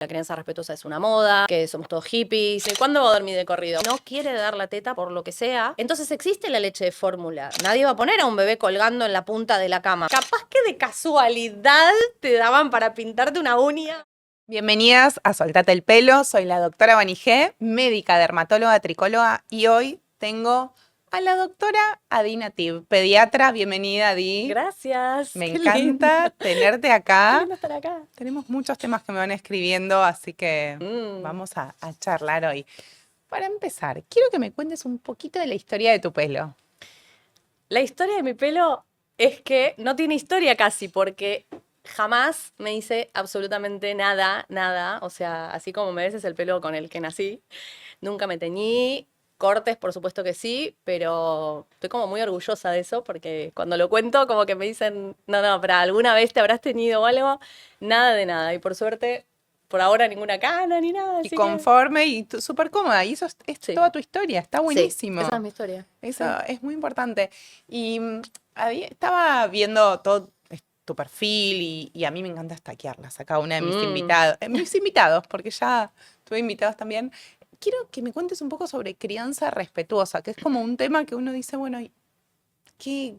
La crianza respetuosa es una moda, que somos todos hippies. ¿Cuándo va a dormir de corrido? No quiere dar la teta por lo que sea. Entonces existe la leche de fórmula. Nadie va a poner a un bebé colgando en la punta de la cama. Capaz que de casualidad te daban para pintarte una uña. Bienvenidas a Soltate el Pelo, soy la doctora Vanigé, médica, dermatóloga, tricóloga, y hoy tengo a la doctora Adi Nativ, pediatra. Bienvenida, Adi. Gracias. Me Qué encanta lindo. tenerte Qué acá. lindo estar acá. Tenemos muchos temas que me van escribiendo, así que Mm. vamos a charlar hoy. Para empezar, quiero que me cuentes un poquito de la historia de tu pelo. La historia de mi pelo es que no tiene historia casi, porque jamás me hice absolutamente nada, nada. O sea, así como me ves es el pelo con el que nací. Nunca me teñí. Cortes, por supuesto que sí, pero estoy como muy orgullosa de eso, porque cuando lo cuento como que me dicen, no, pero ¿alguna vez te habrás teñido o algo? Nada de nada. Y por suerte, por ahora ninguna cana ni nada. Y Así conforme y súper cómoda, y eso es Sí. toda tu historia, está Sí, buenísimo. esa es mi historia. Eso Sí. es muy importante. Y estaba viendo todo tu perfil y a mí me encanta stalkearlas. Acá una de mis invitados, porque ya tuve invitados también. Quiero que me cuentes un poco sobre crianza respetuosa, que es como un tema que uno dice, bueno, ¿qué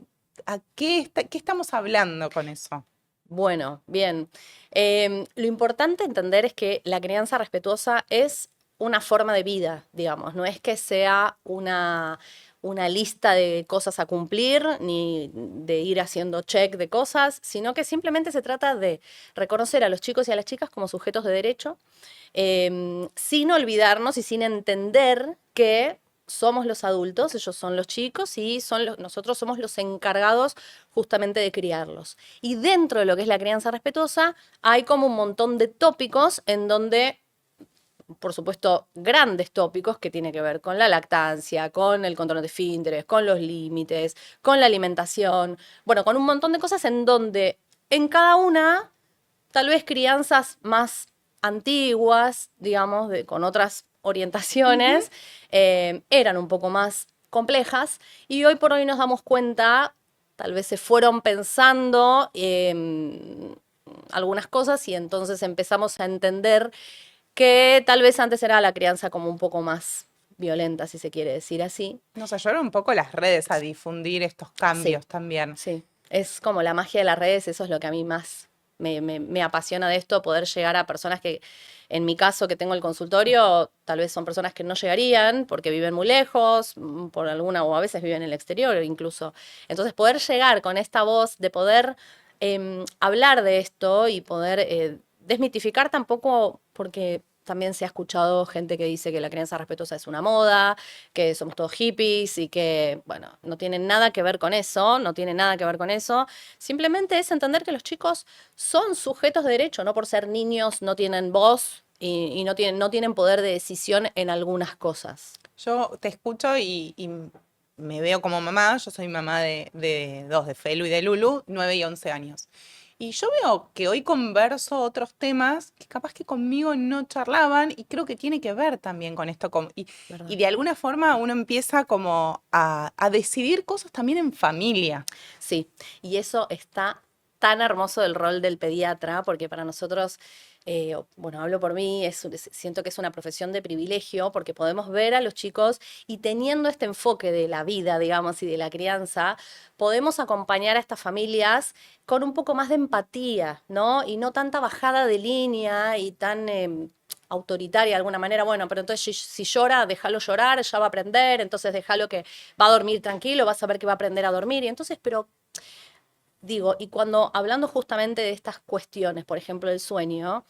estamos hablando con eso? Bueno, bien. Lo importante entender es que la crianza respetuosa es una forma de vida, digamos, no es que sea una lista de cosas a cumplir ni de ir haciendo check de cosas, sino que simplemente se trata de reconocer a los chicos y a las chicas como sujetos de derecho, sin olvidarnos y sin entender que somos los adultos, ellos son los chicos y nosotros somos los encargados justamente de criarlos. Y dentro de lo que es la crianza respetuosa hay como un montón de tópicos en donde, por supuesto, grandes tópicos que tienen que ver con la lactancia, con el control de esfínteres, con los límites, con la alimentación, bueno, con un montón de cosas en donde en cada una, tal vez crianzas más antiguas, digamos, con otras orientaciones, eran un poco más complejas y hoy por hoy nos damos cuenta, tal vez se fueron pensando algunas cosas y entonces empezamos a entender que tal vez antes era la crianza como un poco más violenta, si se quiere decir así. Nos ayudaron un poco las redes a difundir estos cambios Sí, también. sí, es como la magia de las redes, eso es lo que a mí más me apasiona de esto, poder llegar a personas que, en mi caso que tengo el consultorio, tal vez son personas que no llegarían porque viven muy lejos, por alguna, o a veces viven en el exterior incluso. Entonces poder llegar con esta voz de poder hablar de esto y poder desmitificar tampoco, porque también se ha escuchado gente que dice que la crianza respetuosa es una moda, que somos todos hippies y que, bueno, no tienen nada que ver con eso, no tiene nada que ver con eso. Simplemente es entender que los chicos son sujetos de derecho, no por ser niños no tienen voz y no tienen poder de decisión en algunas cosas. Yo te escucho y me veo como mamá. Yo soy mamá de dos, de Felu y de Lulu, 9 y 11 años. Y yo veo que hoy converso otros temas que capaz que conmigo no charlaban y creo que tiene que ver también con esto. Y de alguna forma uno empieza como a decidir cosas también en familia. Sí, y eso está tan hermoso del rol del pediatra, porque para nosotros, bueno, hablo por mí, siento que es una profesión de privilegio, porque podemos ver a los chicos y teniendo este enfoque de la vida, digamos, y de la crianza, podemos acompañar a estas familias con un poco más de empatía, ¿no? Y no tanta bajada de línea y tan autoritaria de alguna manera. Bueno, pero entonces si llora, déjalo llorar, ya va a aprender, entonces déjalo que va a dormir tranquilo, vas a ver que va a aprender a dormir. Y entonces, pero digo, y cuando hablando justamente de estas cuestiones, por ejemplo, el sueño,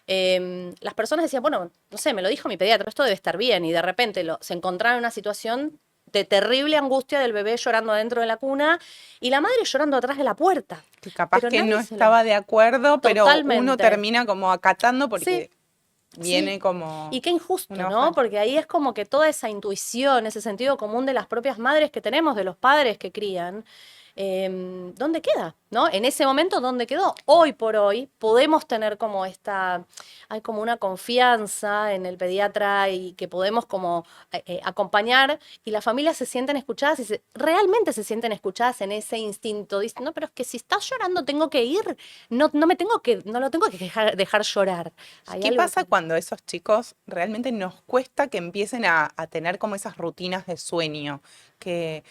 las personas decían, bueno, no sé, me lo dijo mi pediatra, esto debe estar bien, y de repente se encontraron en una situación de terrible angustia del bebé llorando adentro de la cuna y la madre llorando atrás de la puerta. Que capaz Pero que no nadie estaba de acuerdo, pero uno Totalmente. termina como acatando Sí, porque viene sí. como Y qué injusto, una ¿no? hoja. Porque ahí es como que toda esa intuición, ese sentido común de las propias madres que tenemos, de los padres que crían, ¿dónde queda? ¿No? En ese momento, ¿dónde quedó? Hoy por hoy podemos tener como hay como una confianza en el pediatra y que podemos como acompañar y las familias se sienten escuchadas y realmente se sienten escuchadas en ese instinto. Dicen, no, pero es que si estás llorando tengo que ir, no lo tengo que dejar llorar. Hay ¿Qué algo pasa cuando esos chicos realmente nos cuesta que empiecen a tener como esas rutinas de sueño? Que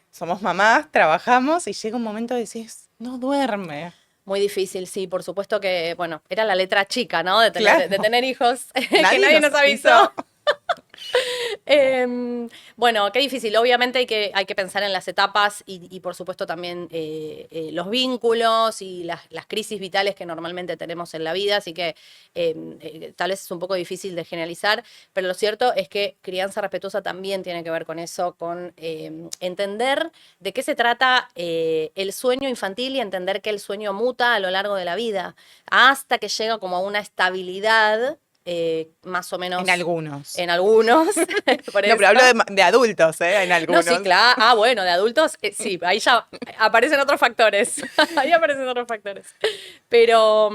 somos mamás, trabajamos y llega un momento de decís, no duerme. muy difícil, sí, por supuesto que, bueno, era la letra chica, ¿no? Claro, De tener hijos, que nadie nadie nos nos avisó. hizo. Bueno, qué difícil. Obviamente hay que pensar en las etapas y por supuesto también los vínculos y las crisis vitales que normalmente tenemos en la vida, así que tal vez es un poco difícil de generalizar, pero lo cierto es que crianza respetuosa también tiene que ver con eso, con entender de qué se trata el sueño infantil y entender que el sueño muta a lo largo de la vida, hasta que llega como a una estabilidad más o En menos algunos. en algunos, por No, eso. pero hablo de adultos, ¿eh? En No, sí, algunos. claro. Ah, bueno, de adultos, sí, ahí ya aparecen otros factores. Ahí aparecen otros factores. Pero,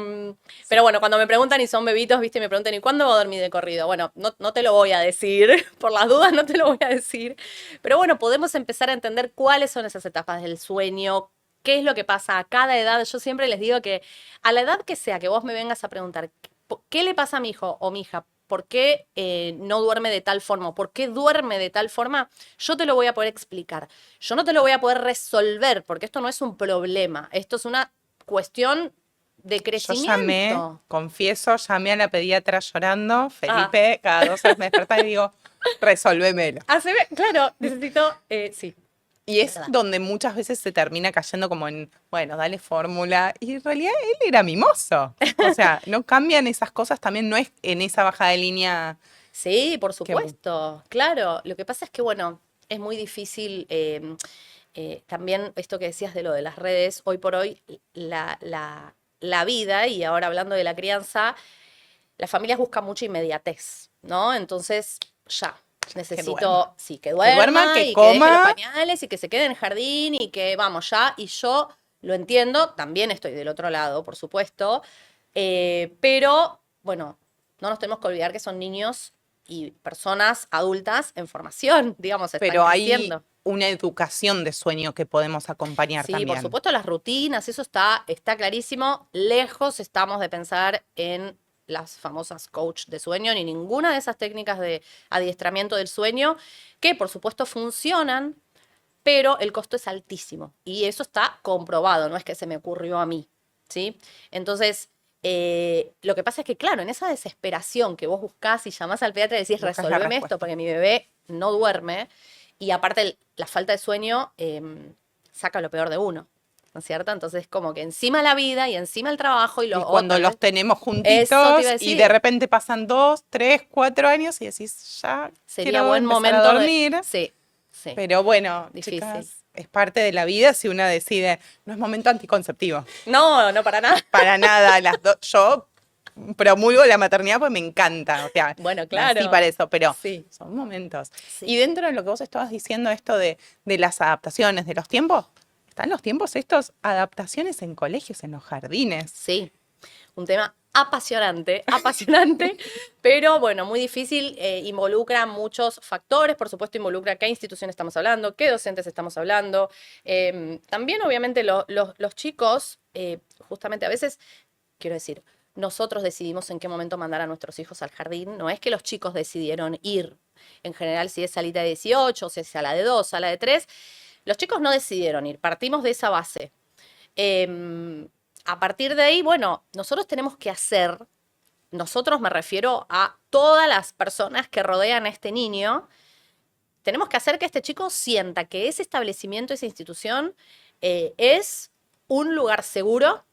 pero bueno, cuando me preguntan y son bebitos, viste, me preguntan, ¿y cuándo va a dormir de corrido? Bueno, no te lo voy a decir, por las dudas no te lo voy a decir. Pero bueno, podemos empezar a entender cuáles son esas etapas del sueño, qué es lo que pasa a cada edad. Yo siempre les digo que a la edad que sea que vos me vengas a preguntar, ¿qué le pasa a mi hijo o mi hija? ¿Por qué no duerme de tal forma? ¿Por qué duerme de tal forma? Yo te lo voy a poder explicar. Yo no te lo voy a poder resolver, porque esto no es un problema. Esto es una cuestión de Yo llamé, crecimiento. confieso, llamé a la pediatra llorando. Ah, Felipe, cada 2 horas me despertaba y digo, resolvémelo. claro, necesito, sí, Y es es verdad. donde muchas veces se termina cayendo como en, bueno, dale fórmula. Y en realidad él era mimoso. O sea, no cambian esas cosas, también no es en esa bajada de línea Sí, por que supuesto, claro. Lo que pasa es que, bueno, es muy difícil. También esto que decías de lo de las redes, hoy por hoy la vida, y ahora hablando de la crianza, las familias buscan mucha inmediatez, ¿no? Entonces, ya, que duerma. necesito, sí, que Que duerma, duerma que y que deje los coma. pañales y que se quede en el jardín y que vamos ya. Y yo lo entiendo, también estoy del otro lado, por supuesto, pero bueno, no nos tenemos que olvidar que son niños y personas adultas en formación, digamos, están Pero hay creciendo. una educación de sueño que podemos acompañar Sí, por también. supuesto, las rutinas, eso está clarísimo. Lejos estamos de pensar en las famosas coach de sueño, ni ninguna de esas técnicas de adiestramiento del sueño, que por supuesto funcionan, pero el costo es altísimo. Y eso está comprobado, no es que se me ocurrió a mí, ¿sí? Entonces, lo que pasa es que, claro, en esa desesperación que vos buscás y llamás al pediatra y decís, Buscas la resolveme esto respuesta. porque mi bebé no duerme, y aparte la falta de sueño saca lo peor de uno, ¿no es cierto? Entonces, como que encima la vida y encima el trabajo y Y lo cuando otro, los tenemos eso te iba a juntitos y de decir, repente pasan 2, 3, 4 años y decís, ya sería quiero buen empezar a momento de... dormir. Sí, sí, Pero bueno, difícil. chicas, es parte de la vida si una decide, no es momento anticonceptivo. No, no para nada. Para nada, yo promulgo la maternidad porque me encanta, o sea, Bueno, nací claro, para eso, pero sí, son momentos. sí. Y dentro de lo que vos estabas diciendo, esto de las adaptaciones, de los tiempos, están los tiempos estos, adaptaciones en colegios, en los jardines. Sí, un tema apasionante, apasionante, pero bueno, muy difícil, involucra muchos factores, por supuesto involucra qué institución estamos hablando, qué docentes estamos hablando. También obviamente los chicos, justamente a veces, quiero decir, nosotros decidimos en qué momento mandar a nuestros hijos al jardín, no es que los chicos decidieron ir, en general si es salita de 18, o si es sala de 2, sala de 3, los chicos no decidieron ir, partimos de esa base. Eh, a partir de ahí, bueno, nosotros tenemos que hacer, nosotros me refiero a todas las personas que rodean a este niño, tenemos que hacer que este chico sienta que ese establecimiento, esa institución, es un lugar seguro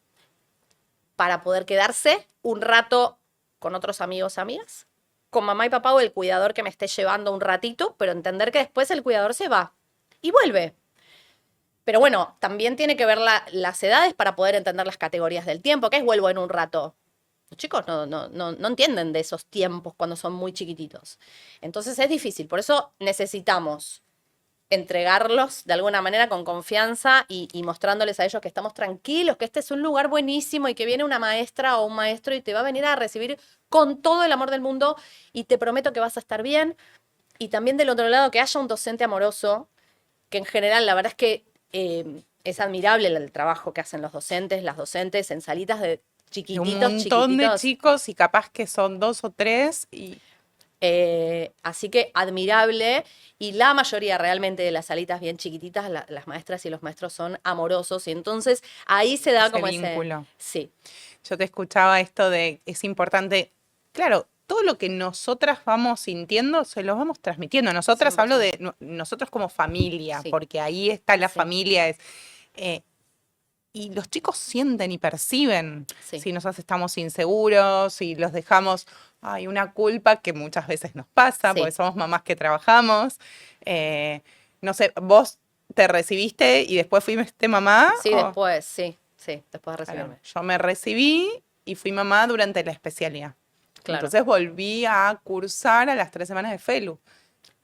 para poder quedarse un rato con otros amigos, amigas, con mamá y papá o el cuidador que me esté llevando un ratito, pero entender que después el cuidador se va y vuelve. Pero bueno, también tiene que ver las edades para poder entender las categorías del tiempo, que es vuelvo en un rato. Los chicos no entienden de esos tiempos cuando son muy chiquititos. Entonces es difícil, por eso necesitamos entregarlos de alguna manera con confianza y mostrándoles a ellos que estamos tranquilos, que este es un lugar buenísimo y que viene una maestra o un maestro y te va a venir a recibir con todo el amor del mundo y te prometo que vas a estar bien. Y también del otro lado, que haya un docente amoroso, que en general la verdad es que es admirable el trabajo que hacen los docentes, las docentes en salitas de De un chiquititos, montón de chiquititos. chicos y capaz que son 2 o 3 y Así que admirable. Y la mayoría realmente de las salitas bien chiquititas, las maestras y los maestros son amorosos. Y entonces ahí se da ese como ese. vínculo. Sí, Yo te escuchaba esto de, es importante, claro, todo lo que nosotras vamos sintiendo se lo vamos transmitiendo. Nosotras hablo 100%. de nosotros como familia, Sí, porque ahí está la sí, familia, eh, y los chicos sienten y perciben sí, si nosotros estamos inseguros, si los dejamos, hay una culpa que muchas veces nos pasa, porque sí. somos mamás que trabajamos. eh, no sé, vos te recibiste y después fuiste mamá, Sí, o después, sí, sí, después de claro, recibirme. yo me recibí y fui mamá durante la especialidad. Claro, Entonces volví a cursar a las 3 semanas de FELU.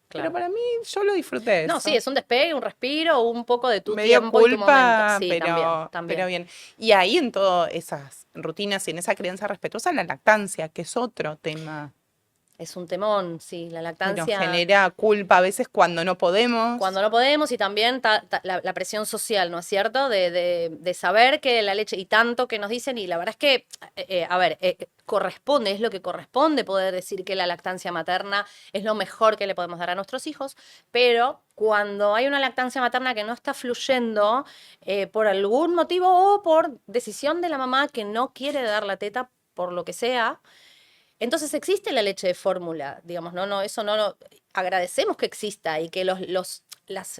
Pero claro. para mí, yo lo disfruté No, sí, eso. es un despegue, un respiro, un poco de tu Me dio tiempo y tu momento. culpa, Sí, también, pero también. bien. Y ahí en todas esas rutinas y en esa crianza respetuosa, la lactancia, que es otro tema Es un temón, sí, la que nos lactancia. genera culpa a veces cuando no podemos. Cuando no podemos y también la presión social, ¿no es cierto? De saber que la leche, y tanto que nos dicen, y la verdad es que, a ver, corresponde, es lo que corresponde poder decir que la lactancia materna es lo mejor que le podemos dar a nuestros hijos, pero cuando hay una lactancia materna que no está fluyendo por algún motivo o por decisión de la mamá que no quiere dar la teta por lo que sea, entonces existe la leche de fórmula, digamos, eso no lo agradecemos que exista y que los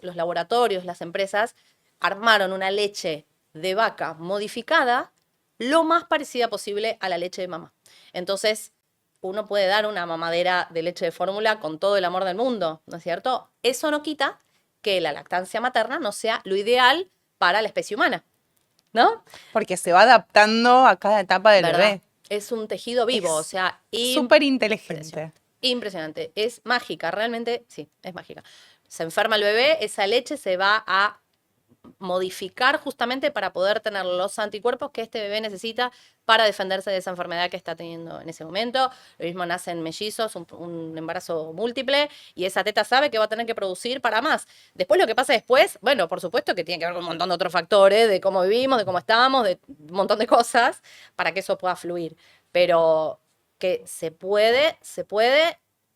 laboratorios, las empresas armaron una leche de vaca modificada lo más parecida posible a la leche de mamá. Entonces, uno puede dar una mamadera de leche de fórmula con todo el amor del mundo, ¿no es cierto? Eso no quita que la lactancia materna no sea lo ideal para la especie humana, ¿no? Porque se va adaptando a cada etapa del ¿Verdad? bebé. Es un tejido vivo, o Es sea, súper inteligente. impresionante. Impresionante. Es mágica, realmente, sí, es mágica. Se enferma el bebé, esa leche se va a modificar justamente para poder tener los anticuerpos que este bebé necesita para defenderse de esa enfermedad que está teniendo en ese momento. Lo mismo nacen mellizos, un embarazo múltiple, y esa teta sabe que va a tener que producir para más. Después lo que pasa después, bueno, por supuesto que tiene que ver con un montón de otros factores, de cómo vivimos, de cómo estamos, de un montón de cosas, para que eso pueda fluir. Pero que se puede,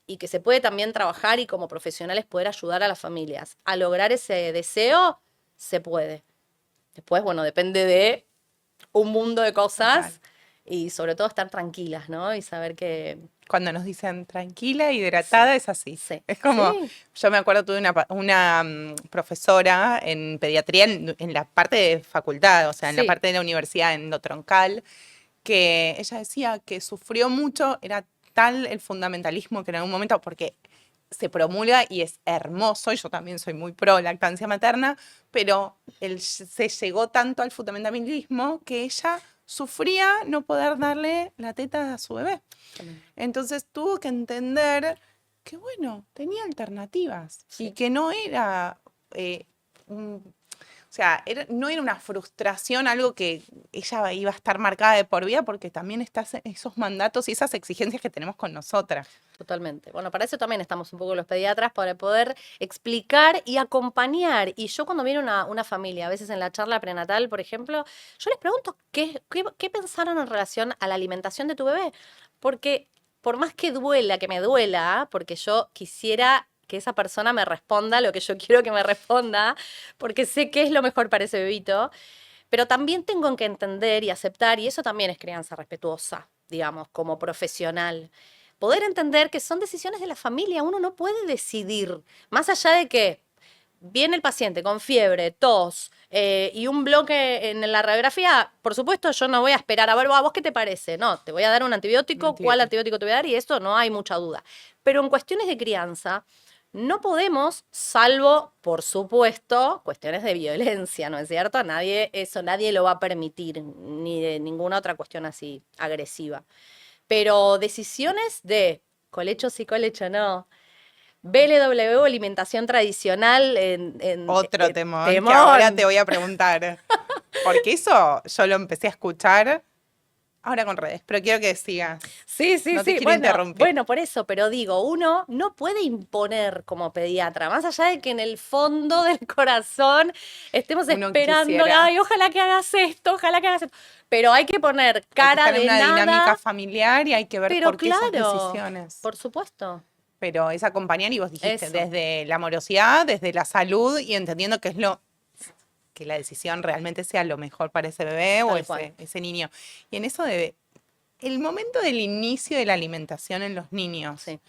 y que se puede también trabajar y como profesionales poder ayudar a las familias a lograr ese deseo, se puede. Después, bueno, depende de un mundo de Total. cosas y sobre todo estar tranquilas, ¿no? Y saber que Cuando nos dicen tranquila, sí, hidratada, es así. sí, Es como, sí, yo me acuerdo, tuve una profesora en pediatría en la parte de facultad, o sea, en la sí, parte de la universidad, en lo troncal, que ella decía que sufrió mucho, era tal el fundamentalismo que en algún momento, porque se promulga y es hermoso, y yo también soy muy pro lactancia materna, pero se llegó tanto al fundamentalismo que ella sufría no poder darle la teta a su bebé. también, Entonces tuvo que entender que, bueno, tenía alternativas y sí. que no era o sea, no era una frustración, algo que ella iba a estar marcada de por vida, porque también están esos mandatos y esas exigencias que tenemos con nosotras. Totalmente. Bueno, para eso también estamos un poco los pediatras, para poder explicar y acompañar. Y yo cuando viene una familia, a veces en la charla prenatal, por ejemplo, yo les pregunto qué pensaron en relación a la alimentación de tu bebé. Porque por más que duela, que me duela, porque yo quisiera que esa persona me responda lo que yo quiero que me responda, porque sé que es lo mejor para ese bebito, pero también tengo que entender y aceptar, y eso también es crianza respetuosa, digamos, como profesional. Poder entender que son decisiones de la familia, uno no puede decidir, más allá de que viene el paciente con fiebre, tos y un bloque en la radiografía, por supuesto yo no voy a esperar a ver, ¿a vos qué te parece? No, te voy a dar un Un antibiótico, ¿cuál antibiótico. antibiótico te voy a dar? Y esto no hay mucha duda. Pero en cuestiones de crianza, no podemos, salvo, por supuesto, cuestiones de violencia, ¿no es cierto? Nadie lo va a permitir, ni de ninguna otra cuestión así agresiva. Pero decisiones de colecho sí, colecho no, BLW, alimentación tradicional Otro temor que temón. ahora te voy a preguntar. Porque eso yo lo empecé a escuchar ahora con redes, pero quiero que sigas. Sí, sí, No te sí. quiero interrumpir. Bueno, por eso, pero digo, uno no puede imponer como pediatra, más allá de que en el fondo del corazón estemos Uno esperando, quisiera. ay, ojalá que hagas esto, ojalá que hagas esto. Pero hay que poner Hay que cara estar en de una dinámica nada, familiar y hay que ver pero por qué esas claro, decisiones. por supuesto. Pero es acompañar y vos dijiste, Eso, desde la amorosidad, desde la salud y entendiendo que es que la decisión realmente sea lo mejor para ese bebé o tal cual. ese niño. Y en eso de el momento del inicio de la alimentación en los niños, Sí.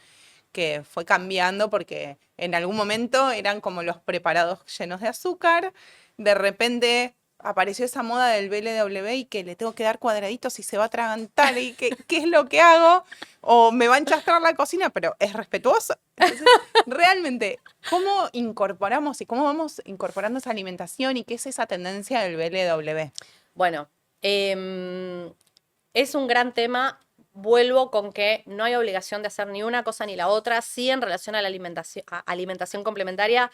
que fue cambiando porque en algún momento eran como los preparados llenos de azúcar, de repente apareció esa moda del BLW y que le tengo que dar cuadraditos y se va a atragantar y qué es lo que hago, o me va a enchastrar la cocina, pero es respetuoso. Entonces, realmente, ¿cómo incorporamos y cómo vamos incorporando esa alimentación y qué es esa tendencia del BLW? Bueno, es un gran tema. Vuelvo con que no hay obligación de hacer ni una cosa ni la otra. Sí, en relación a la alimentación complementaria,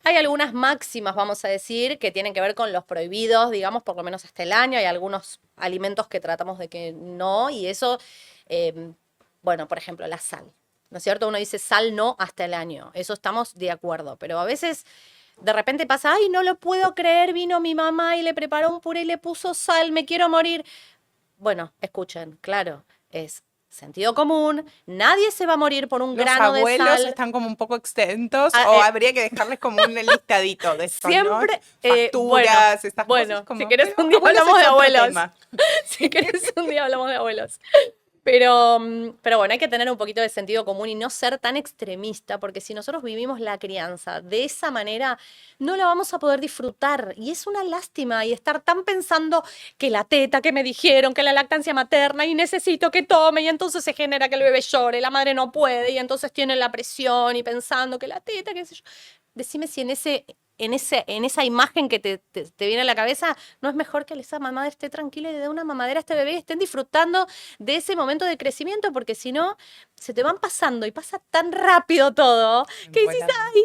hay algunas máximas, vamos a decir, que tienen que ver con los prohibidos, digamos, por lo menos hasta el año. Hay algunos alimentos que tratamos de que no, y eso, bueno, por ejemplo, la sal, ¿no es cierto? Uno dice sal no hasta el año, eso estamos de acuerdo, pero a veces de repente pasa, ay, no lo puedo creer, vino mi mamá y le preparó un puré y le puso sal, me quiero morir. Bueno, escuchen, claro, es sentido común, nadie se va a morir por un Los grano de abuelos sal. están como un poco exentos Ah, o habría que dejarles como un listadito de esto, ¿no? siempre, Facturas, estas cosas bueno, si como, querés pero un día abuelos hablamos es de otro abuelos. tema. Si querés un día hablamos de abuelos. Pero bueno, hay que tener un poquito de sentido común y no ser tan extremista, porque si nosotros vivimos la crianza de esa manera, no la vamos a poder disfrutar. Y es una lástima y estar tan pensando que la teta, que me dijeron, que la lactancia materna y necesito que tome y entonces se genera que el bebé llore, la madre no puede y entonces tiene la presión y pensando que la teta, qué sé yo. Decime si en esa imagen que te viene a la cabeza, no es mejor que esa mamá esté tranquila y le dé una mamadera a este bebé y estén disfrutando de ese momento de crecimiento, porque si no, se te van pasando y pasa tan rápido todo que dices, Volando. ay,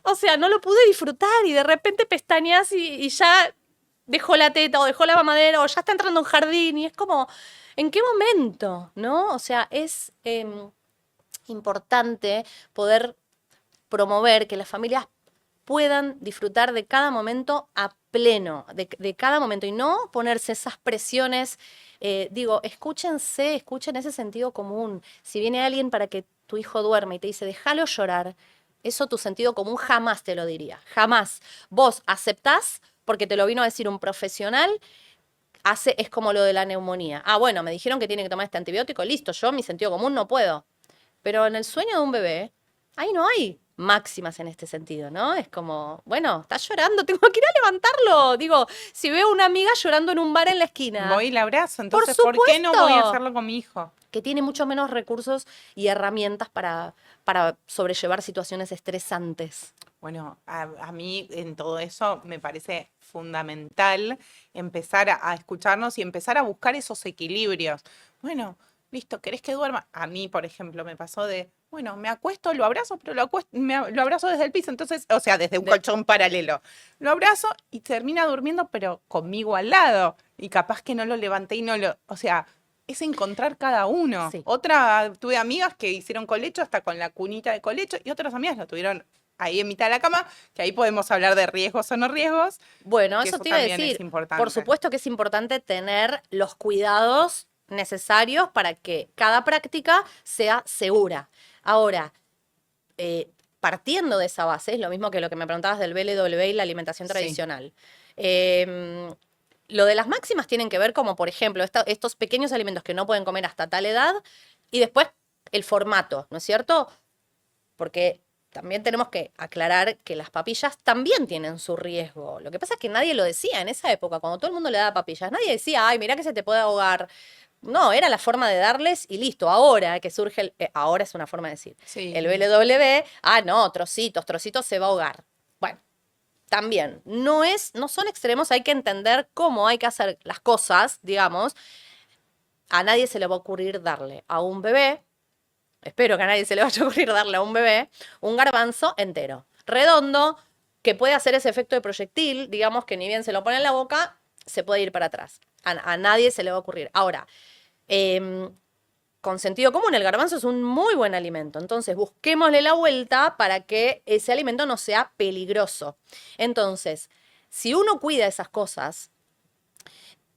o sea, no lo pude disfrutar y de repente pestañas y ya dejó la teta o dejó la mamadera o ya está entrando en jardín y es como, ¿en qué momento? ¿No? O sea, es importante poder promover que las familias puedan disfrutar de cada momento a pleno, de cada momento y no ponerse esas presiones. Digo, escúchense, escuchen ese sentido común. Si viene alguien para que tu hijo duerma y te dice, déjalo llorar, eso tu sentido común jamás te lo diría, jamás. Vos aceptás porque te lo vino a decir un profesional. Es como lo de la neumonía. Ah, bueno, me dijeron que tiene que tomar este antibiótico, listo, yo mi sentido común no puedo. Pero en el sueño de un bebé, ahí no hay máximas en este sentido, ¿no? Es como, bueno, está llorando, tengo que ir a levantarlo. Digo, si veo a una amiga llorando en un bar en la esquina, Voy y la abrazo, por entonces, ¿por qué no voy a supuesto hacerlo con mi hijo? que tiene mucho menos recursos y herramientas para sobrellevar situaciones estresantes. Bueno, a mí en todo eso me parece fundamental empezar a escucharnos y empezar a buscar esos equilibrios. Bueno, listo, ¿querés que duerma? A mí, por ejemplo, me pasó de, bueno, me acuesto, lo abrazo, pero lo abrazo desde el piso, entonces, o sea, desde un colchón paralelo. Lo abrazo y termina durmiendo, pero conmigo al lado. Y capaz que no lo levanté y no lo, o sea, es encontrar cada uno. Sí. Tuve amigas que hicieron colecho hasta con la cunita de colecho y otras amigas lo tuvieron ahí en mitad de la cama, que ahí podemos hablar de riesgos o no riesgos, Bueno, que eso eso te iba a también es decir. importante. Por supuesto que es importante tener los cuidados necesarios para que cada práctica sea segura. Ahora, partiendo de esa base, es lo mismo que lo que me preguntabas del BLW y la alimentación Sí. tradicional. Lo de las máximas tienen que ver como, por ejemplo, estos pequeños alimentos que no pueden comer hasta tal edad y después el formato, ¿no es cierto? Porque también tenemos que aclarar que las papillas también tienen su riesgo. Lo que pasa es que nadie lo decía en esa época, cuando todo el mundo le daba papillas. Nadie decía, ay, mirá que se te puede ahogar. No, era la forma de darles y listo. Ahora que surge ahora es una forma de decir. Sí. El BLW, no, trocitos se va a ahogar. Bueno, también, no son extremos, hay que entender cómo hay que hacer las cosas, digamos. A nadie se le va a ocurrir darle a un bebé espero que a nadie se le vaya a ocurrir darle a un bebé, un garbanzo entero, redondo, que puede hacer ese efecto de proyectil, digamos que ni bien se lo pone en la boca, se puede ir para atrás. A nadie se le va a ocurrir. Ahora, em, con sentido común, el garbanzo es un muy buen alimento. Entonces, busquémosle la vuelta para que ese alimento no sea peligroso. Entonces, si uno cuida esas cosas,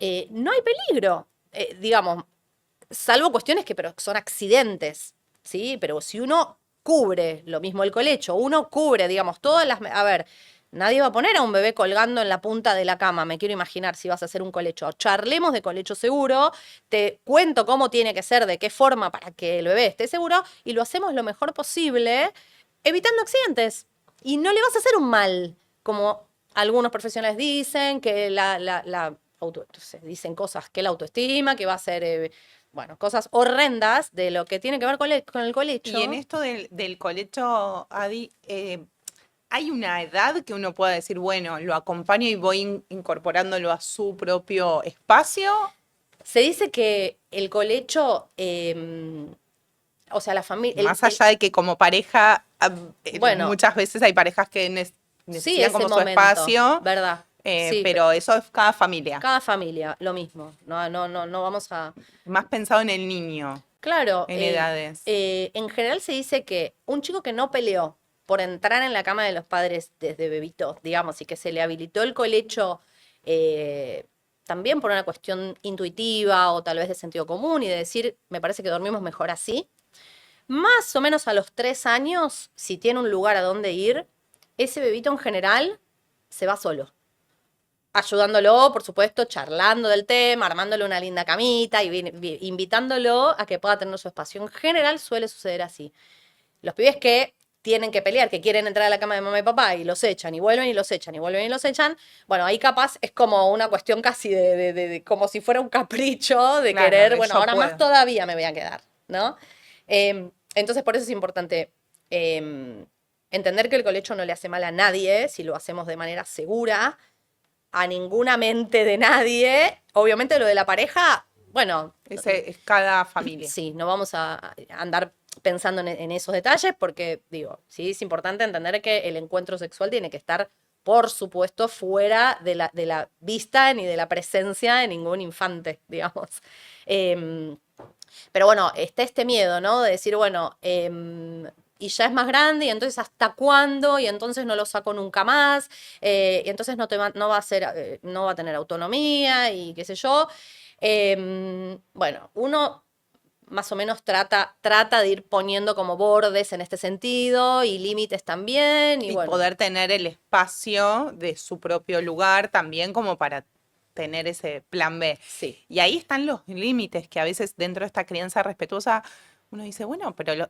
no hay peligro. Digamos, salvo cuestiones que pero son accidentes, ¿sí? Pero si uno cubre, lo mismo el colecho, uno cubre, digamos, todas las... A ver, nadie va a poner a un bebé colgando en la punta de la cama, me quiero imaginar si vas a hacer un colecho. Charlemos de colecho seguro, te cuento cómo tiene que ser, de qué forma para que el bebé esté seguro, y lo hacemos lo mejor posible, evitando accidentes. Y no le vas a hacer un mal, como algunos profesionales dicen, que dicen cosas que la autoestima, que va a ser bueno, cosas horrendas de lo que tiene que ver con el colecho. Y en esto del colecho, Adi, ¿hay una edad que uno pueda decir, bueno, lo acompaño y voy incorporándolo a su propio espacio? Se dice que el colecho, o sea, la familia... Más allá de que como pareja, Bueno, muchas veces hay parejas que sí, necesitan ese como su momento, espacio, ¿verdad? Sí, pero eso es cada familia. cada familia, lo mismo. No vamos a... Más pensado en el niño, Claro, en edades. en general se dice que un chico que no peleó por entrar en la cama de los padres desde bebito, digamos, y que se le habilitó el colecho también por una cuestión intuitiva o tal vez de sentido común y de decir, me parece que dormimos mejor así, más o menos a los 3 años, si tiene un lugar a donde ir, ese bebito en general se va solo ayudándolo, por supuesto, charlando del tema, armándole una linda camita y invitándolo a que pueda tener su espacio. En general suele suceder así. Los pibes que tienen que pelear, que quieren entrar a la cama de mamá y papá y los echan y vuelven y los echan y vuelven y los echan, bueno, ahí capaz es como una cuestión casi como si fuera un capricho de Claro, querer, de bueno, yo ahora más puedo. todavía me voy a quedar, ¿no? Entonces por eso es importante entender que el colecho no le hace mal a nadie si lo hacemos de manera segura, a ninguna mente de nadie. Obviamente lo de la pareja, bueno, Ese es cada familia. sí, no vamos a andar pensando en esos detalles porque, digo, sí es importante entender que el encuentro sexual tiene que estar, por supuesto, fuera de la vista ni de la presencia de ningún infante, digamos. Pero bueno, está este miedo, ¿no? De decir, bueno, y ya es más grande, y entonces ¿hasta cuándo? Y entonces no lo saco nunca más, y entonces no va a ser, no va a tener autonomía, y qué sé yo. Bueno, uno más o menos trata de ir poniendo como bordes en este sentido, y límites también, y Y bueno, poder tener el espacio de su propio lugar también como para tener ese plan B. sí. Y ahí están los límites que a veces dentro de esta crianza respetuosa uno dice, bueno, pero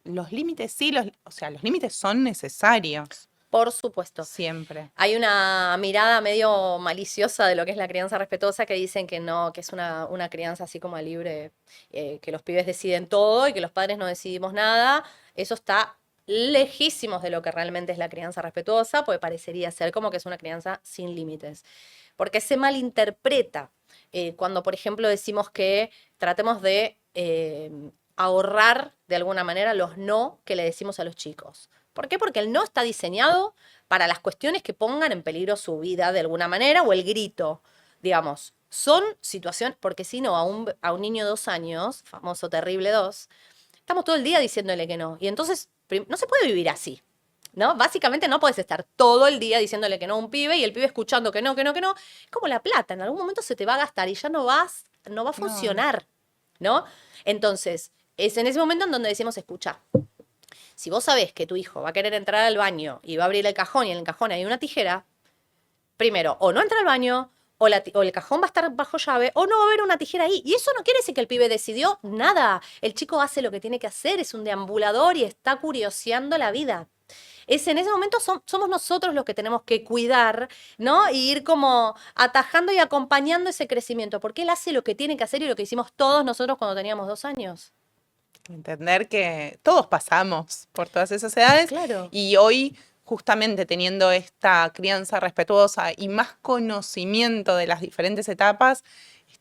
los límites sí, o sea, los límites son necesarios Por supuesto. siempre. Hay una mirada medio maliciosa de lo que es la crianza respetuosa que dicen que no, que es una crianza así como libre, que los pibes deciden todo y que los padres no decidimos nada. Eso está lejísimos de lo que realmente es la crianza respetuosa, porque parecería ser como que es una crianza sin límites. Porque se malinterpreta cuando, por ejemplo, decimos que tratemos de ahorrar de alguna manera los no que le decimos a los chicos. ¿Por qué? Porque el no está diseñado para las cuestiones que pongan en peligro su vida de alguna manera o el grito, digamos. Son situaciones, porque si no, a un niño de 2 años, famoso terrible 2, estamos todo el día diciéndole que no. Y entonces no se puede vivir así, ¿no? Básicamente no puedes estar todo el día diciéndole que no a un pibe y el pibe escuchando que no, que no, que no. Es como la plata, en algún momento se te va a gastar y ya no va a No, funcionar, ¿no? Entonces, es en ese momento en donde decimos, escucha, si vos sabés que tu hijo va a querer entrar al baño y va a abrir el cajón y en el cajón hay una tijera, primero, o no entra al baño, o el cajón va a estar bajo llave, o no va a haber una tijera ahí. Y eso no quiere decir que el pibe decidió nada. El chico hace lo que tiene que hacer, es un deambulador y está curioseando la vida. En ese momento somos nosotros los que tenemos que cuidar, ¿no? Y ir como atajando y acompañando ese crecimiento, porque él hace lo que tiene que hacer y lo que hicimos todos nosotros cuando teníamos 2 años. entender que todos pasamos por todas esas edades Claro. y hoy justamente teniendo esta crianza respetuosa y más conocimiento de las diferentes etapas,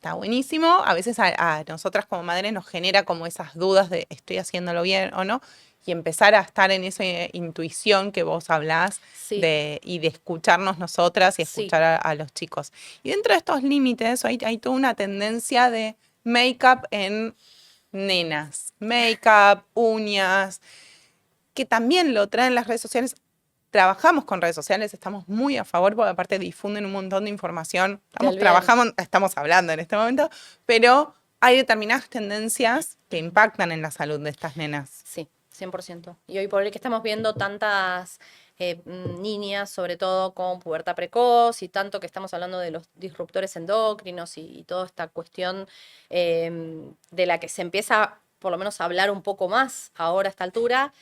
está buenísimo. A veces a nosotras como madres nos genera como esas dudas de estoy haciéndolo bien o no. Y empezar a estar en esa intuición que vos hablás Sí, y de escucharnos nosotras y sí, escuchar a los chicos. Y dentro de estos límites hay toda una tendencia de make-up en nenas. Make-up, uñas, que también lo traen las redes sociales. Trabajamos con redes sociales, estamos muy a favor porque aparte difunden un montón de información. del bien. Estamos hablando en este momento, pero hay determinadas tendencias que impactan en la salud de estas nenas. Sí, 100%. Y hoy por hoy que estamos viendo tantas niñas, sobre todo con pubertad precoz, y tanto que estamos hablando de los disruptores endocrinos y toda esta cuestión de la que se empieza por lo menos a hablar un poco más ahora a esta altura,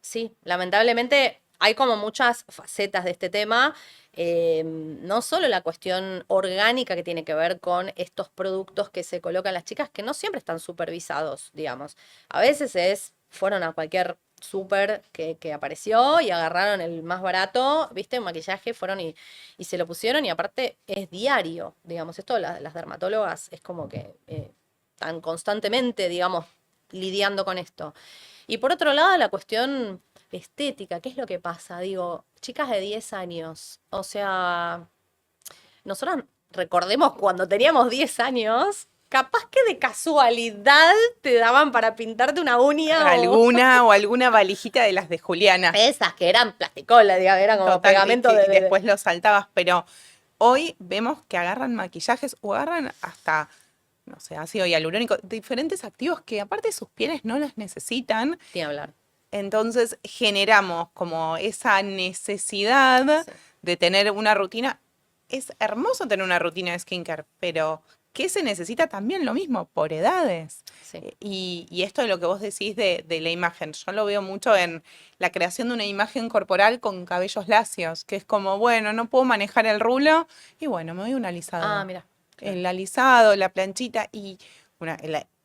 sí, lamentablemente hay como muchas facetas de este tema. No solo la cuestión orgánica que tiene que ver con estos productos que se colocan las chicas, que no siempre están supervisados, digamos. A veces fueron a cualquier súper que apareció y agarraron el más barato, ¿viste? Un maquillaje, fueron y se lo pusieron y aparte es diario, digamos. Esto las dermatólogas es como que están constantemente, digamos, lidiando con esto. Y por otro lado, la cuestión estética, ¿qué es lo que pasa? Digo, chicas de 10 años, o sea, nosotros recordemos cuando teníamos 10 años, capaz que de casualidad te daban para pintarte una uña o Alguna valijita de las de Juliana. esas que eran plasticola, digamos, eran como Total, pegamento y después lo saltabas, pero hoy vemos que agarran maquillajes o agarran hasta, no sé, ácido hialurónico, diferentes activos que aparte sus pieles no las necesitan. Ni hablar. Entonces generamos como esa necesidad Sí, de tener una rutina. Es hermoso tener una rutina de skincare, pero ¿qué se necesita también lo mismo? Por edades. sí, Y esto de lo que vos decís de la imagen, yo lo veo mucho en la creación de una imagen corporal con cabellos lacios, que es como, bueno, no puedo manejar el rulo, y bueno, me doy un ah, alisado. mira, claro. El alisado, la planchita, y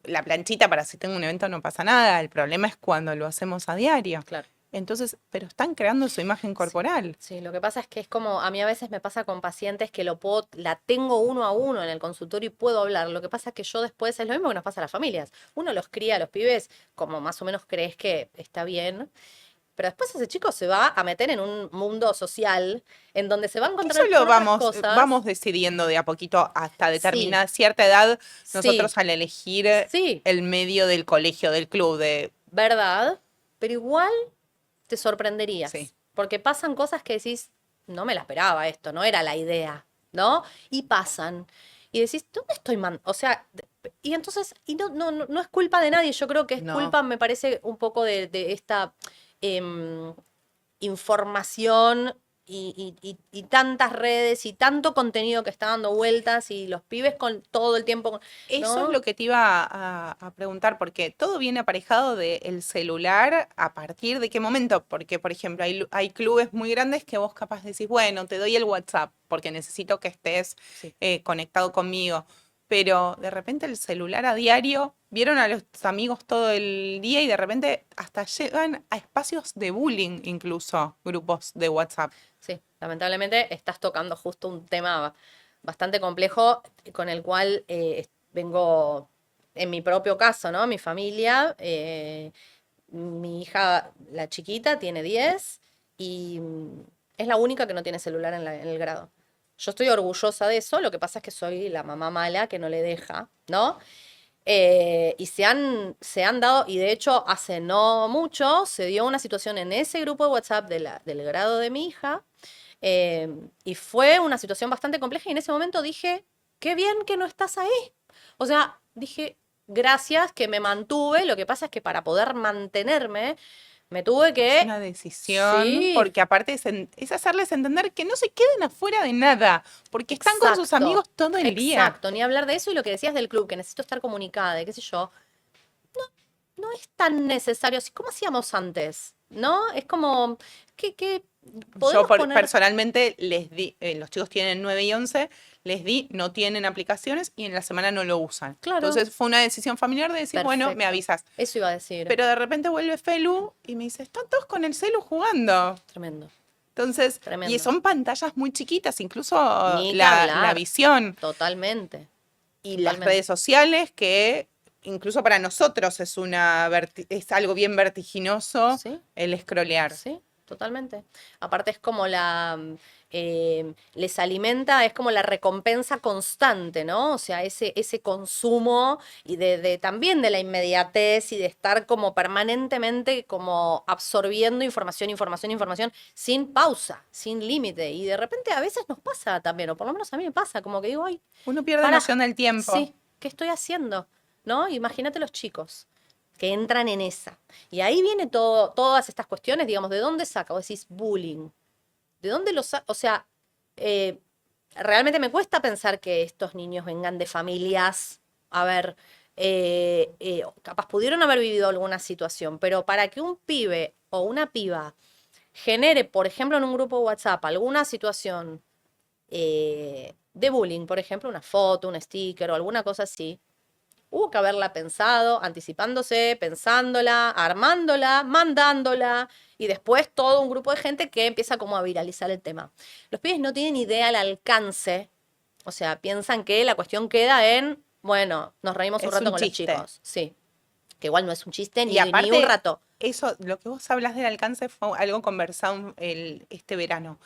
la planchita para si tengo un evento no pasa nada, el problema es cuando lo hacemos a diario. Claro. Entonces, pero están creando su imagen Sí. corporal. Sí, lo que pasa es que es como, a mí a veces me pasa con pacientes que la tengo uno a uno en el consultorio y puedo hablar. Lo que pasa es que yo después, es lo mismo que nos pasa a las familias. Uno los cría a los pibes como más o menos crees que está bien, pero después ese chico se va a meter en un mundo social en donde se va a Eso encontrar lo con otras cosas. vamos decidiendo de a poquito hasta Sí, determinada cierta edad, sí, nosotros al elegir sí, el medio del colegio, del club, verdad, pero igual te sí. sorprenderías, porque pasan cosas que decís, no me la esperaba esto, no era la idea, ¿no? Y pasan. Y decís, ¿dónde estoy O sea, y entonces, y no es culpa de nadie, yo creo que es No. culpa, me parece, un poco de esta em, información y tantas redes y tanto contenido que está dando vueltas y los pibes con todo el tiempo, Eso es ¿no? lo que te iba a preguntar, porque todo viene aparejado del celular a partir de qué momento. Porque, por ejemplo, hay clubes muy grandes que vos capaz decís, bueno, te doy el WhatsApp porque necesito que estés Sí. conectado conmigo. Pero de repente el celular a diario, vieron a los amigos todo el día y de repente hasta llegan a espacios de bullying, incluso grupos de WhatsApp. Sí, lamentablemente estás tocando justo un tema bastante complejo con el cual vengo, en mi propio caso, ¿no? Mi familia, mi hija, la chiquita, tiene 10 y es la única que no tiene celular en el grado. Yo estoy orgullosa de eso, lo que pasa es que soy la mamá mala que no le deja, ¿no? Y se han dado, y de hecho hace no mucho se dio una situación en ese grupo de WhatsApp del grado de mi hija, y fue una situación bastante compleja y en ese momento dije, qué bien que no estás ahí. O sea, dije, gracias que me mantuve, lo que pasa es que para poder mantenerme, me tuve Es que... una decisión, Sí, porque aparte es hacerles entender que no se queden afuera de nada, porque están con sus exacto, amigos todo el día. exacto, ni hablar de eso y lo que decías del club, que necesito estar comunicada, de qué sé yo, no es tan necesario, así como hacíamos antes, ¿no? Es como que Yo podemos poner, personalmente les di, los chicos tienen 9 y 11, les di, no tienen aplicaciones y en la semana no lo usan. claro, Entonces fue una decisión familiar de decir, bueno, me perfecto. avisas. Eso iba a decir, Pero de repente vuelve Felu y me dice, están todos con el celu jugando. tremendo. Entonces, y Tremendo. son pantallas muy chiquitas, incluso Ni que la hablar. visión. Totalmente. Y las Totalmente. redes sociales, que incluso para nosotros es algo bien vertiginoso Sí. el scrollear. Sí, totalmente. Aparte es como les alimenta, es como la recompensa constante, ¿no? O sea, ese consumo y también de la inmediatez y de estar como permanentemente como absorbiendo información, información, información, sin pausa, sin límite. Y de repente a veces nos pasa también, o por lo menos a mí me pasa, como que digo, ay, Uno pierde para, noción del tiempo. sí, ¿qué estoy haciendo? ¿No? Imagínate los chicos que entran en esa. Y ahí viene todas estas cuestiones, digamos, ¿de dónde saca? Vos decís bullying. ¿De dónde lo saca? O sea, eh, realmente me cuesta pensar que estos niños vengan de familias, a ver, capaz pudieron haber vivido alguna situación, pero para que un pibe o una piba genere, por ejemplo, en un grupo de WhatsApp alguna situación de bullying, por ejemplo, una foto, un sticker o alguna cosa así, hubo que haberla pensado, anticipándose, pensándola, armándola, mandándola, y después todo un grupo de gente que empieza como a viralizar el tema. Los pibes no tienen idea al alcance, o sea, piensan que la cuestión queda en, bueno, nos reímos un Es rato un con los chiste. chicos, sí, que igual no es un chiste Y ni un aparte, rato. eso, lo que vos hablas del alcance fue algo conversado este verano.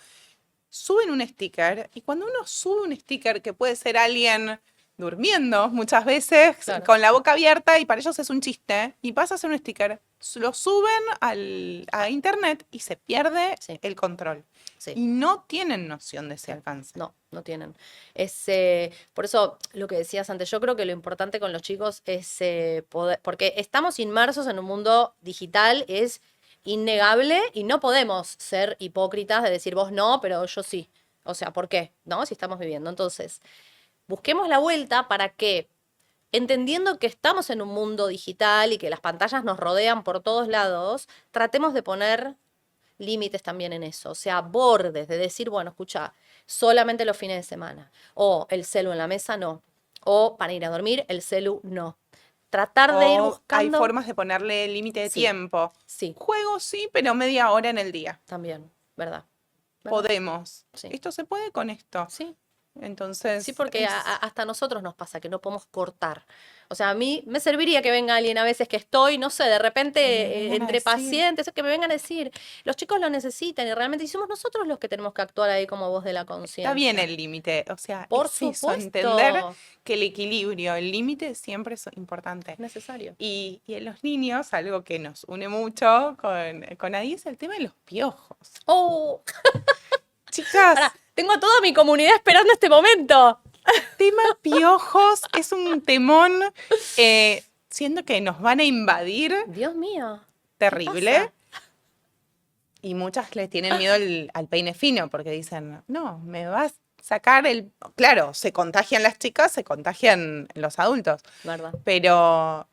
Suben un sticker y cuando uno sube un sticker que puede ser alguien durmiendo muchas veces Claro, con la boca abierta y para ellos es un chiste y pasa a ser un sticker, lo suben a internet y se pierde sí, el control. sí. Y no tienen noción de ese alcance. No, no tienen. Por eso lo que decías antes, yo creo que lo importante con los chicos es poder, porque estamos inmersos en un mundo digital, es innegable y no podemos ser hipócritas de decir vos no, pero yo sí. O sea, ¿por qué? ¿No? Si estamos viviendo. Entonces, busquemos la vuelta para que, entendiendo que estamos en un mundo digital y que las pantallas nos rodean por todos lados, tratemos de poner límites también en eso, o sea, bordes de decir, bueno, escucha, solamente los fines de semana, o el celu en la mesa no, o para ir a dormir, el celu no. Tratar de ir O hay buscando, formas de ponerle límite de sí, tiempo. sí, Juego sí, pero media hora en el día. también, ¿verdad? ¿Verdad? Podemos. Sí, Esto se puede con esto. sí. Sí, Entonces, porque hasta a nosotros nos pasa que no podemos cortar. O sea, a mí me serviría que venga alguien a veces que estoy, no sé, de repente que me vengan a entre decir. pacientes, que me vengan a decir, los chicos lo necesitan y realmente y somos nosotros los que tenemos que actuar ahí como voz de la Está bien conciencia. el límite, o sea, Por es eso, entender supuesto, que el equilibrio, el límite siempre es importante. es necesario. Y en los niños, algo que nos une mucho con Adi es el tema de los piojos. Oh, Chicas, pará, tengo a toda mi comunidad esperando este momento. tema piojos es un temón, siendo que nos van a invadir, Dios mío, ¿qué terrible. pasa? Y muchas le tienen miedo al peine fino porque dicen, no, me vas a sacar el... Claro, se contagian las chicas, se contagian los adultos, ¿Verdad? pero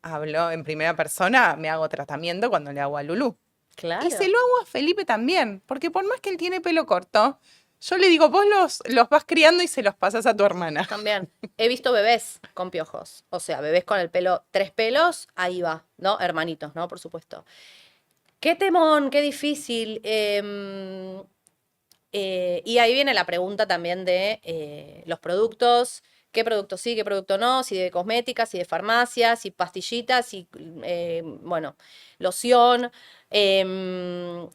hablo en primera persona, me hago tratamiento cuando le hago a Lulú. Y se Claro, lo hago a Felipe también, porque por más que él tiene pelo corto, yo le digo, vos los vas criando y se los pasas a tu hermana. también. He visto bebés con piojos. O sea, bebés con el pelo, 3 pelos, ahí va, ¿no? Hermanitos, ¿no? Por supuesto. Qué temón, qué difícil. Y ahí viene la pregunta también de los productos, qué producto sí, qué producto no, si de cosméticas, si de farmacias, si pastillitas, si, bueno, loción, em,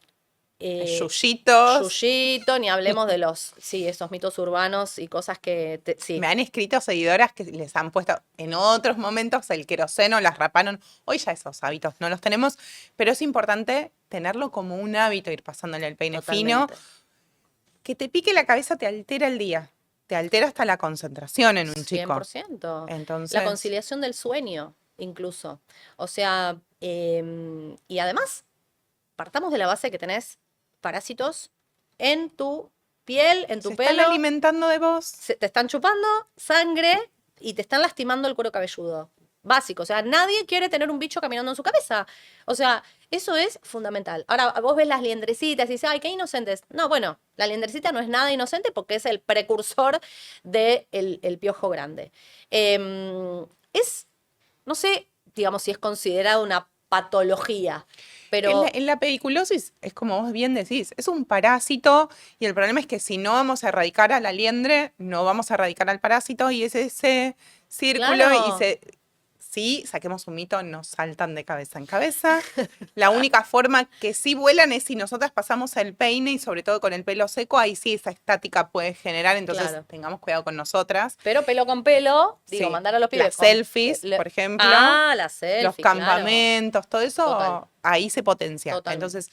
eh, Yuyitos. yuyito, ni hablemos de sí, esos mitos urbanos y cosas que, sí, Me han escrito seguidoras que les han puesto en otros momentos el queroseno, las raparon. Hoy ya esos hábitos no los tenemos, pero es importante tenerlo como un hábito, ir pasándole el peine fino. totalmente. Que te pique la cabeza te altera el día. Te altera hasta la concentración en un cien por chico. ciento La Entonces, conciliación del sueño, incluso. O sea, y además, partamos de la base que tenés parásitos en tu piel, en se tu están pelo, alimentando de vos. te están chupando sangre y te están lastimando el cuero cabelludo. Básico, o sea, nadie quiere tener un bicho caminando en su cabeza. O sea, eso es fundamental. Ahora, vos ves las liendrecitas y dices, ay, qué inocentes. No, bueno, la liendrecita no es nada inocente porque es el precursor del el piojo grande. Es, no sé, digamos, si es considerado una patología. En Pero, en la pediculosis es como vos bien decís, es un parásito y el problema es que si no vamos a erradicar a la liendre, no vamos a erradicar al parásito y es ese círculo claro, sí, saquemos un mito, nos saltan de cabeza en cabeza. La única forma que sí vuelan es si nosotras pasamos el peine y sobre todo con el pelo seco, ahí sí esa estática puede generar, entonces claro. tengamos cuidado con nosotras. Pero pelo con pelo, digo, Sí, mandar a los pibes las con... selfies, por ejemplo, La los selfie, claro. campamentos, todo Total, eso, ahí se potencia. totalmente. Entonces,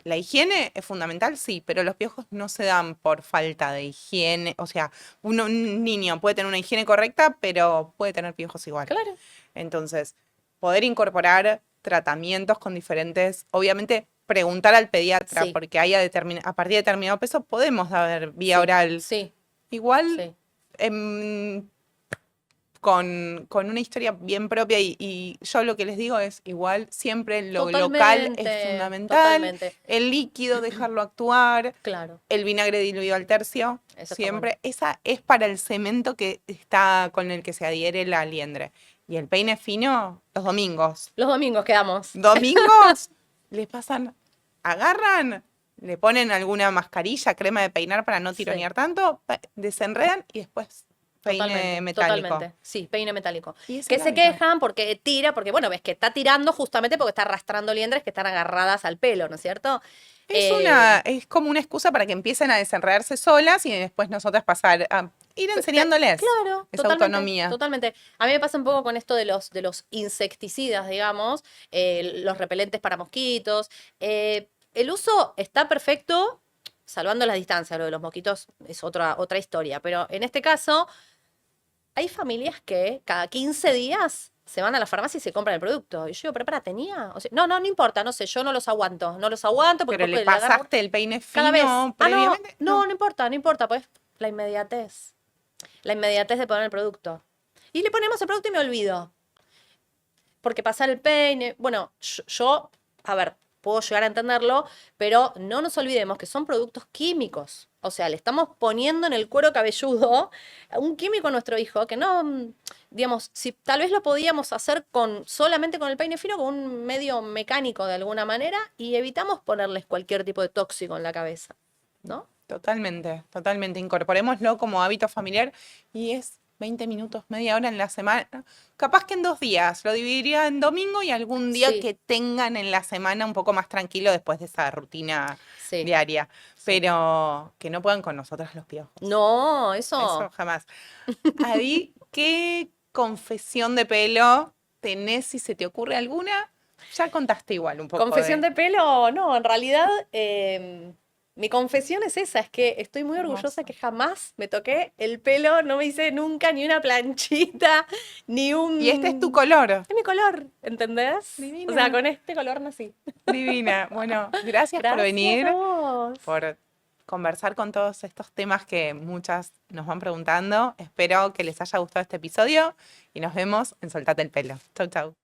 la higiene es fundamental, sí, pero los piojos no se dan por falta de higiene. O sea, un niño puede tener una higiene correcta, pero puede tener piojos igual. Claro. Entonces, poder incorporar tratamientos con diferentes, obviamente, preguntar al pediatra, Sí, porque a partir de determinado peso podemos dar vía sí, oral. sí, Igual, sí. em, con una historia bien propia y yo lo que les digo es igual, siempre lo local es Totalmente, fundamental, totalmente. el líquido dejarlo actuar, Claro, el vinagre diluido al tercio, eso está bueno. siempre, esa es para el cemento que está con el que se adhiere la liendre. Y el peine fino, los domingos. Los domingos quedamos. Domingos les pasan, agarran, le ponen alguna mascarilla, crema de peinar para no Sí, tironear tanto, desenredan y después peine totalmente, metálico. totalmente. Sí, peine metálico. Y es Que el se hábito. quejan porque tira, porque bueno, ves que está tirando justamente porque está arrastrando liendres que están agarradas al pelo, ¿no es cierto? Eh, Es como una excusa para que empiecen a desenredarse solas y después nosotras pasar a ir enseñándoles claro, esa totalmente, autonomía. totalmente. A mí me pasa un poco con esto de los insecticidas, digamos, los repelentes para mosquitos. El uso está perfecto, salvando las distancias. Lo de los mosquitos es otra historia. Pero en este caso, hay familias que cada 15 días se van a la farmacia y se compran el producto. Y yo digo, pero para, ¿tenía? O sea, no, no, no importa, no sé, yo no los aguanto. No los aguanto porque Pero le después le agarro pasaste el peine cada vez. fino Ah, no, previamente. no, No. no importa, no importa, pues la inmediatez. La inmediatez de poner el producto. Y le ponemos el producto y me olvido. Porque pasar el peine, bueno, a ver, puedo llegar a entenderlo, pero no nos olvidemos que son productos químicos. O sea, le estamos poniendo en el cuero cabelludo un químico a nuestro hijo que no, digamos, si tal vez lo podíamos hacer solamente con el peine fino, con un medio mecánico de alguna manera, y evitamos ponerles cualquier tipo de tóxico en la cabeza, ¿no? Totalmente, totalmente. Incorporémoslo como hábito familiar y es 20 minutos, media hora en la semana. Capaz que en 2 días, lo dividiría en domingo y algún día Sí, que tengan en la semana un poco más tranquilo después de esa rutina sí, diaria. sí. Pero que no puedan con nosotras los piojos. No, Eso eso. jamás. Adi, ¿qué confesión de pelo tenés si se te ocurre alguna? Ya contaste igual un poco Confesión de de pelo, no, en realidad mi confesión es esa, es que estoy muy orgullosa hermoso. que jamás me toqué el pelo, no me hice nunca ni una planchita, ni Y este es tu un... color. Es mi color, ¿entendés? O sea, Divina. con este color nací. Divina. Bueno, gracias por Gracias a venir, vos. por conversar con todos estos temas que muchas nos van preguntando. Espero que les haya gustado este episodio y nos vemos en Soltate el Pelo. Chau, chau.